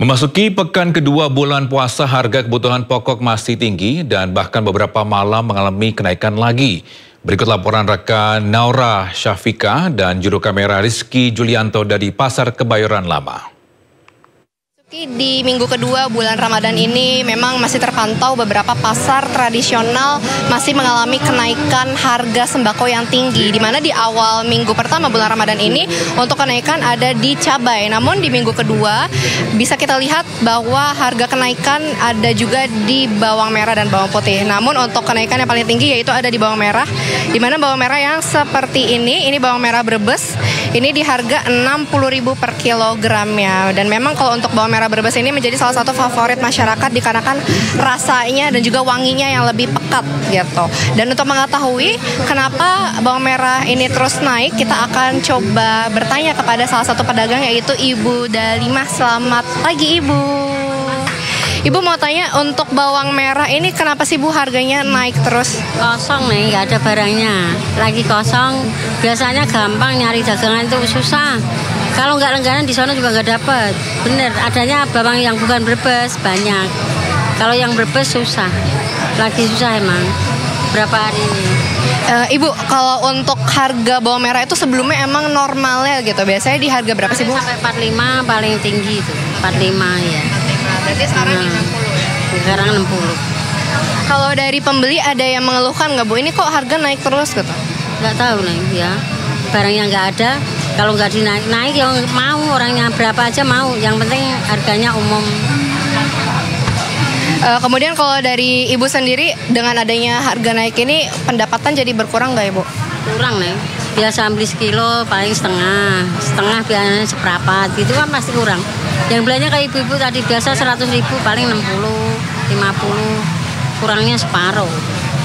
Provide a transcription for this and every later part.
Memasuki pekan kedua bulan puasa, harga kebutuhan pokok masih tinggi dan bahkan beberapa malam mengalami kenaikan lagi. Berikut laporan rekan Naura Syafika dan juru kamera Rizky Julianto dari Pasar Kebayoran Lama. Di minggu kedua bulan Ramadan ini memang masih terpantau beberapa pasar tradisional masih mengalami kenaikan harga sembako yang tinggi. Di mana di awal minggu pertama bulan Ramadan ini untuk kenaikan ada di cabai. Namun di minggu kedua bisa kita lihat bahwa harga kenaikan ada juga di bawang merah dan bawang putih. Namun untuk kenaikan yang paling tinggi yaitu ada di bawang merah. Di mana bawang merah yang seperti ini bawang merah Brebes, ini di harga 60.000 per kilogramnya. Dan memang kalau untuk bawang merah Brebes ini menjadi salah satu favorit masyarakat dikarenakan rasanya dan juga wanginya yang lebih pekat gitu. Dan untuk mengetahui kenapa bawang merah ini terus naik, kita akan coba bertanya kepada salah satu pedagang yaitu Ibu Dalimah. Selamat pagi Ibu. Ibu mau tanya, untuk bawang merah ini kenapa sih Bu harganya naik terus? Kosong nih, nggak ada barangnya. Lagi kosong, biasanya gampang nyari dagangan itu susah. Kalau nggak langganan di sana juga nggak dapat. Bener, adanya bawang yang bukan Brebes banyak. Kalau yang Brebes susah, lagi susah emang. Berapa hari ini? Ibu, kalau untuk harga bawang merah itu sebelumnya emang normalnya gitu. Biasanya di harga berapa sih Bu? Sampai 45 paling tinggi itu, 45 ya. Berarti sekarang 60 ya? Sekarang 60. Kalau dari pembeli ada yang mengeluhkan nggak Bu? Ini kok harga naik terus gitu? Nggak tahu nih ya. Barangnya nggak ada. Kalau nggak dinaik yang mau, orangnya berapa aja mau. Yang penting harganya umum. Kemudian kalau dari Ibu sendiri dengan adanya harga naik ini pendapatan jadi berkurang nggak Ibu? Kurang nih. Biasa beli sekilo paling setengah biasanya seperempat gitu kan pasti kurang. Yang belanja kayak ibu-ibu tadi biasa 100.000 paling 60, 50, kurangnya separuh.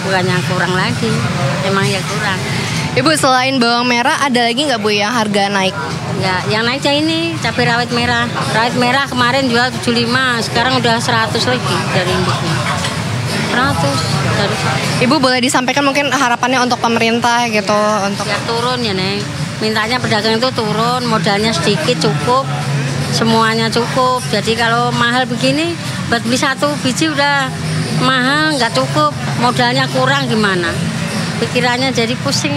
Bukannya kurang lagi, emang ya kurang. Ibu, selain bawang merah ada lagi nggak Bu yang harga naik? Ya, yang naiknya ini cabai rawit merah. Rawit merah kemarin jual 75, sekarang udah 100 lagi dari induknya. 100 dari. Ibu boleh disampaikan mungkin harapannya untuk pemerintah gitu untuk ya turun ya Neng. Mintanya pedagang itu turun, modalnya sedikit cukup, semuanya cukup. Jadi kalau mahal begini, buat beli satu biji udah mahal, nggak cukup, modalnya kurang gimana? Pikirannya jadi pusing.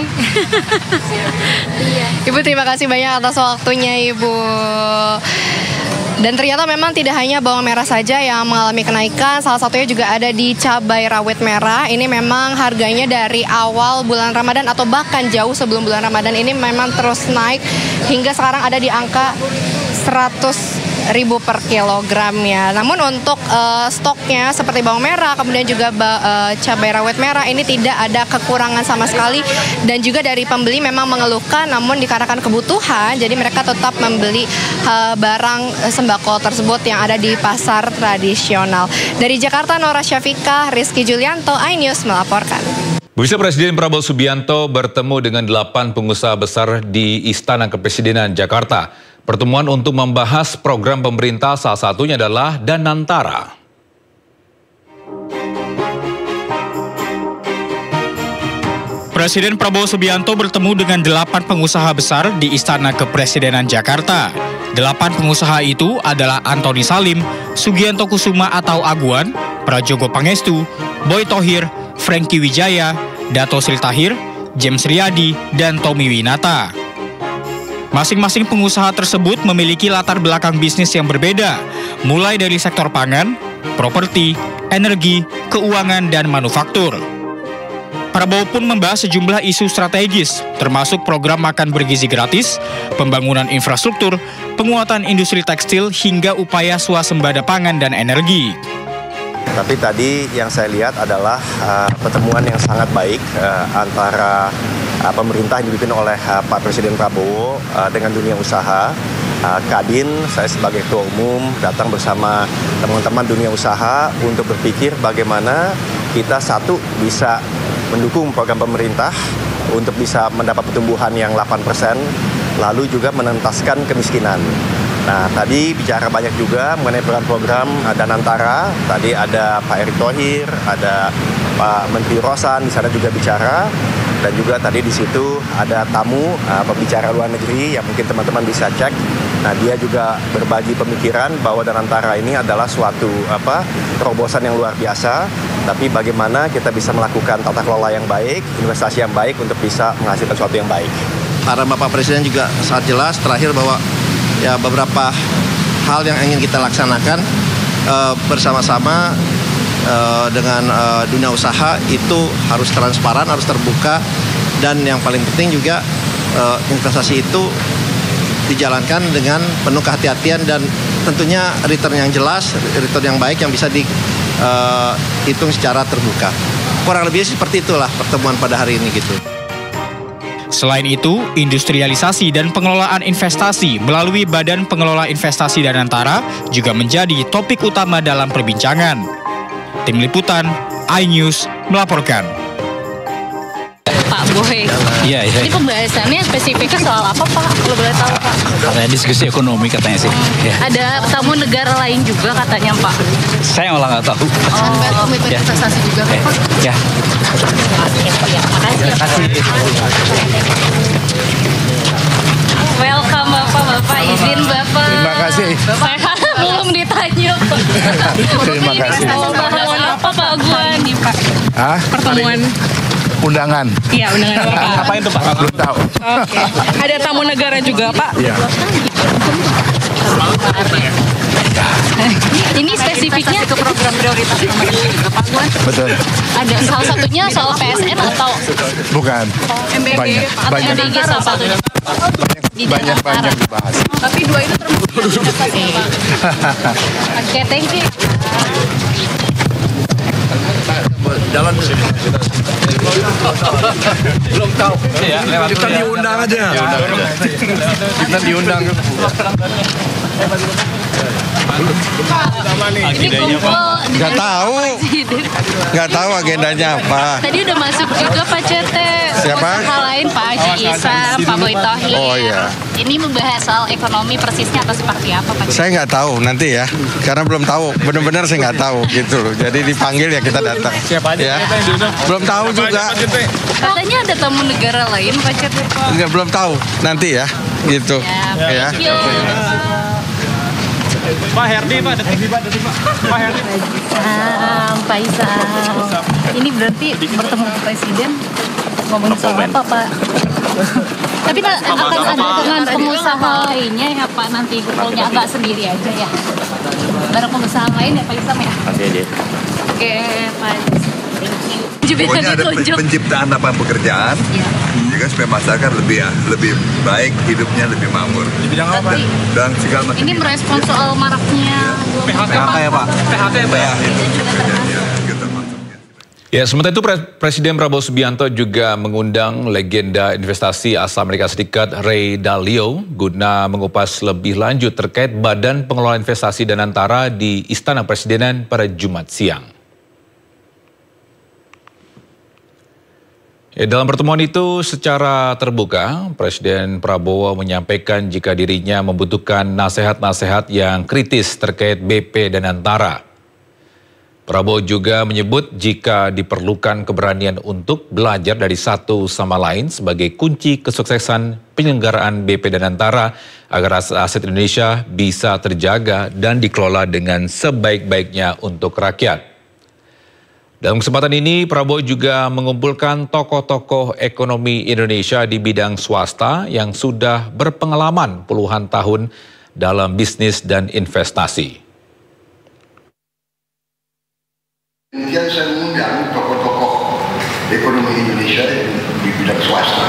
Iya. Ibu terima kasih banyak atas waktunya Ibu. Dan ternyata memang tidak hanya bawang merah saja yang mengalami kenaikan, salah satunya juga ada di cabai rawit merah. Ini memang harganya dari awal bulan Ramadan atau bahkan jauh sebelum bulan Ramadan ini memang terus naik hingga sekarang ada di angka 100.000 per kilogramnya. Namun untuk stoknya seperti bawang merah, kemudian juga cabai rawit merah ini tidak ada kekurangan sama sekali. Dan juga dari pembeli memang mengeluhkan, namun dikarenakan kebutuhan, jadi mereka tetap membeli barang sembako tersebut yang ada di pasar tradisional. Dari Jakarta, Naura Syafika, Rizky Julianto, iNews melaporkan. Vice Presiden Prabowo Subianto bertemu dengan 8 pengusaha besar di Istana Kepresidenan Jakarta. Pertemuan untuk membahas program pemerintah, salah satunya adalah Danantara. Presiden Prabowo Subianto bertemu dengan 8 pengusaha besar di Istana Kepresidenan Jakarta. 8 pengusaha itu adalah Antoni Salim, Sugianto Kusuma atau Aguan, Prajogo Pangestu, Boy Thohir, Franky Wijaya, Dato Sri Tahir, James Riyadi, dan Tommy Winata. Masing-masing pengusaha tersebut memiliki latar belakang bisnis yang berbeda, mulai dari sektor pangan, properti, energi, keuangan, dan manufaktur. Prabowo pun membahas sejumlah isu strategis, termasuk program makan bergizi gratis, pembangunan infrastruktur, penguatan industri tekstil, hingga upaya swasembada pangan dan energi. Tapi tadi yang saya lihat adalah pertemuan yang sangat baik antara pemerintah yang dipimpin oleh Pak Presiden Prabowo dengan dunia usaha. Kadin, saya sebagai ketua umum datang bersama teman-teman dunia usaha untuk berpikir bagaimana kita satu bisa mendukung program pemerintah untuk bisa mendapat pertumbuhan yang 8%, lalu juga menentaskan kemiskinan. Nah, tadi bicara banyak juga mengenai program-program Danantara. Tadi ada Pak Erick Thohir, ada Pak Menteri Rosan di sana juga bicara. Dan juga tadi di situ ada tamu pembicara luar negeri yang mungkin teman-teman bisa cek Nah, dia juga berbagi pemikiran bahwa Danantara ini adalah suatu terobosan yang luar biasa, tapi bagaimana kita bisa melakukan tata kelola yang baik, investasi yang baik untuk bisa menghasilkan sesuatu yang baik. Arahan Bapak Presiden juga sangat jelas terakhir bahwa ya beberapa hal yang ingin kita laksanakan bersama-sama dengan dunia usaha itu harus transparan, harus terbuka, dan yang paling penting juga investasi itu dijalankan dengan penuh kehati-hatian dan tentunya return yang jelas, return yang baik yang bisa dihitung secara terbuka. Kurang lebih seperti itulah pertemuan pada hari ini gitu. Selain itu, industrialisasi dan pengelolaan investasi melalui Badan Pengelola Investasi Danantara juga menjadi topik utama dalam perbincangan. Tim Liputan, iNews melaporkan. Pak Boy. Iya. Ini pembahasannya spesifiknya soal apa, Pak? Kalau boleh tahu, Pak. Katanya diskusi ekonomi katanya sih. Ya. Ada tamu negara lain juga katanya, Pak. Saya malah nggak tahu. Komitmen investasi juga, Pak. Ya. Terima kasih. Welcome, Bapak. Izin, Bapak. Terima kasih. Bapak belum ditanya, Pak. Terima kasih. Pertemuan apa, Pak Aguan? Pak. Pertemuan undangan. Iya, undangan Bapak. Apa itu, Pak? Belum tahu. Oke. Ada tamu negara juga, Pak? Iya. Ini spesifiknya ke program prioritas Pak Aguan. Betul. Ada salah satunya soal PSN atau Bukan. MBG Banyak. atau Banyak. MBG salah satunya. Banyak dibahas. Tapi dua itu termasuk investasi, Pak. Oke, thank you. Jalan belum tahu. Kita diundang aja. Kita diundang. Ini kumpul Nggak tahu agendanya apa. Tadi udah masuk juga Pak Cete. Siapa? Hal lain Pak Haji Isam, Pak Boy Thohir. Oh, iya. Ini membahas soal ekonomi persisnya atau seperti apa Pak Cete? Saya nggak tahu nanti ya, karena belum tahu. Benar-benar saya nggak tahu gitu loh. Jadi dipanggil ya kita datang. Siapa aja? Ya. Belum tahu juga. Katanya ada tamu negara lain Pak Cete. Nggak, belum tahu nanti ya, gitu. Ya. Thank you. Pak Herdi, Pak. Pak Herdi. Pak Isam. Ini berarti bertemu Presiden ngomongin soal apa Pak? Tapi akan ada dengan pengusaha lainnya ya Pak, nanti kumpulnya agak sendiri aja ya. Bareng pengusaha lain ya Pak Isam ya? Nanti aja. Oke Pak. Pokoknya ada penciptaan lapangan pekerjaan, juga supaya masyarakat lebih baik, hidupnya lebih makmur. Di bidang apa? Dan segala macam. Ini merespon soal maraknya PHK ya Pak? PHK ya Pak ya? Ya, sementara itu Presiden Prabowo Subianto juga mengundang legenda investasi asal Amerika Serikat Ray Dalio guna mengupas lebih lanjut terkait Badan Pengelola Investasi Danantara di Istana Presidenan pada Jumat siang. Dalam pertemuan itu secara terbuka, Presiden Prabowo menyampaikan jika dirinya membutuhkan nasihat-nasihat yang kritis terkait BP Danantara. Prabowo juga menyebut jika diperlukan keberanian untuk belajar dari satu sama lain sebagai kunci kesuksesan penyelenggaraan BP Danantara agar aset Indonesia bisa terjaga dan dikelola dengan sebaik-baiknya untuk rakyat. Dalam kesempatan ini, Prabowo juga mengumpulkan tokoh-tokoh ekonomi Indonesia di bidang swasta yang sudah berpengalaman puluhan tahun dalam bisnis dan investasi. Kemudian saya mengundang tokoh-tokoh ekonomi Indonesia di bidang swasta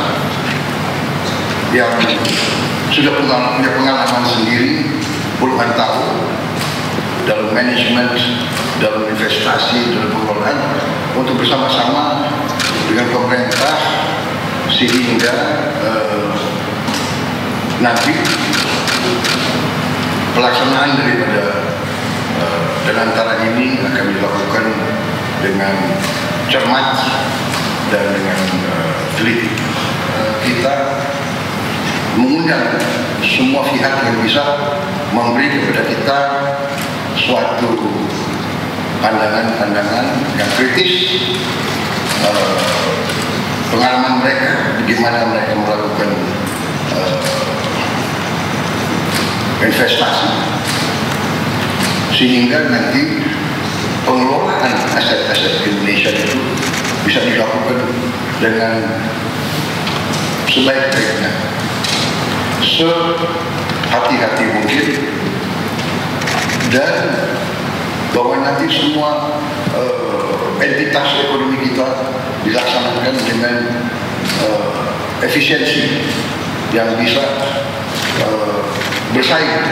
yang sudah punya pengalaman sendiri puluhan tahun dalam manajemen, dalam investasi, dalam pengelolaan untuk bersama-sama dengan pemerintah sehingga nanti pelaksanaan daripada Danantara ini akan dilakukan dengan cermat dan dengan teliti. Kita mengundang semua pihak yang bisa memberi kepada kita suatu pandangan-pandangan yang kritis, pengalaman mereka, bagaimana mereka melakukan investasi, sehingga nanti pengelolaan aset-aset Indonesia itu bisa dilakukan dengan sebaik-baiknya, sehati-hati mungkin, dan bahwa nanti semua entitas ekonomi kita dilaksanakan dengan efisiensi yang bisa bersaing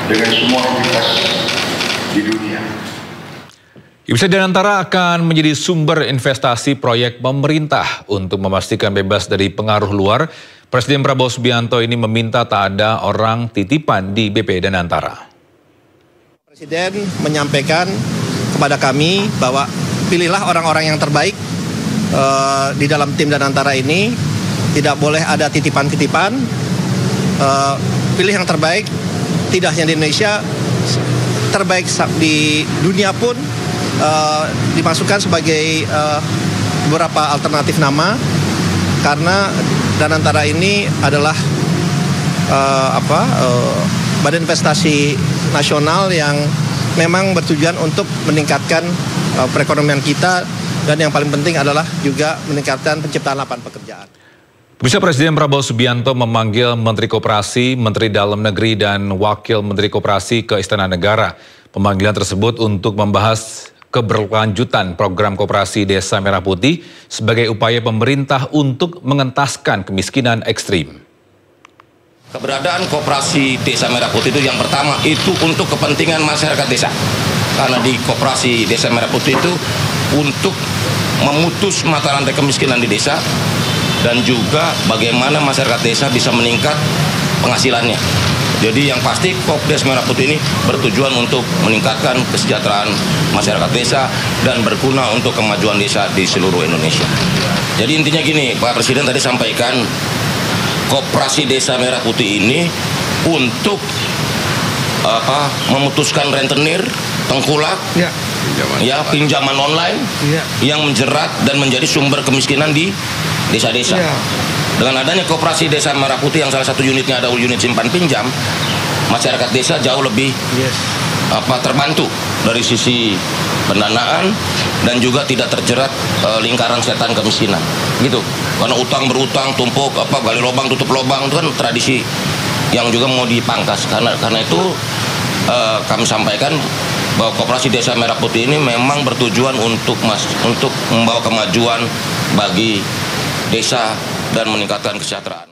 dengan semua entitas di dunia. Indonesia Danantara akan menjadi sumber investasi proyek pemerintah. Untuk memastikan bebas dari pengaruh luar, Presiden Prabowo Subianto ini meminta tak ada orang titipan di BP Danantara. Presiden menyampaikan kepada kami bahwa pilihlah orang-orang yang terbaik di dalam tim Danantara ini. Tidak boleh ada titipan-titipan. Pilih yang terbaik, tidak hanya di Indonesia, terbaik di dunia pun dimasukkan sebagai beberapa alternatif nama, karena Danantara ini adalah badan investasi nasional yang memang bertujuan untuk meningkatkan perekonomian kita, dan yang paling penting adalah juga meningkatkan penciptaan lapangan pekerjaan. Pemirsa, Presiden Prabowo Subianto memanggil Menteri Koperasi, Menteri Dalam Negeri, dan Wakil Menteri Koperasi ke Istana Negara. Pemanggilan tersebut untuk membahas keberlanjutan program Koperasi Desa Merah Putih sebagai upaya pemerintah untuk mengentaskan kemiskinan ekstrim. Keberadaan Koperasi Desa Merah Putih itu yang pertama itu untuk kepentingan masyarakat desa. Karena di Koperasi Desa Merah Putih itu untuk memutus mata rantai kemiskinan di desa, dan juga bagaimana masyarakat desa bisa meningkat penghasilannya. Jadi yang pasti Kopdes Merah Putih ini bertujuan untuk meningkatkan kesejahteraan masyarakat desa dan berguna untuk kemajuan desa di seluruh Indonesia. Jadi intinya gini, Pak Presiden tadi sampaikan, Koperasi Desa Merah Putih ini untuk memutuskan rentenir, tengkulak, pinjaman online yang menjerat dan menjadi sumber kemiskinan di desa-desa. Dengan adanya Koperasi Desa Merah Putih yang salah satu unitnya ada unit simpan pinjam, masyarakat desa jauh lebih terbantu dari sisi pendanaan dan juga tidak terjerat lingkaran setan kemiskinan. Gitu. Karena utang berutang, tumpuk, gali lubang tutup lubang, itu kan tradisi yang juga mau dipangkas. Karena itu kami sampaikan bahwa Koperasi Desa Merah Putih ini memang bertujuan untuk membawa kemajuan bagi desa dan meningkatkan kesejahteraan.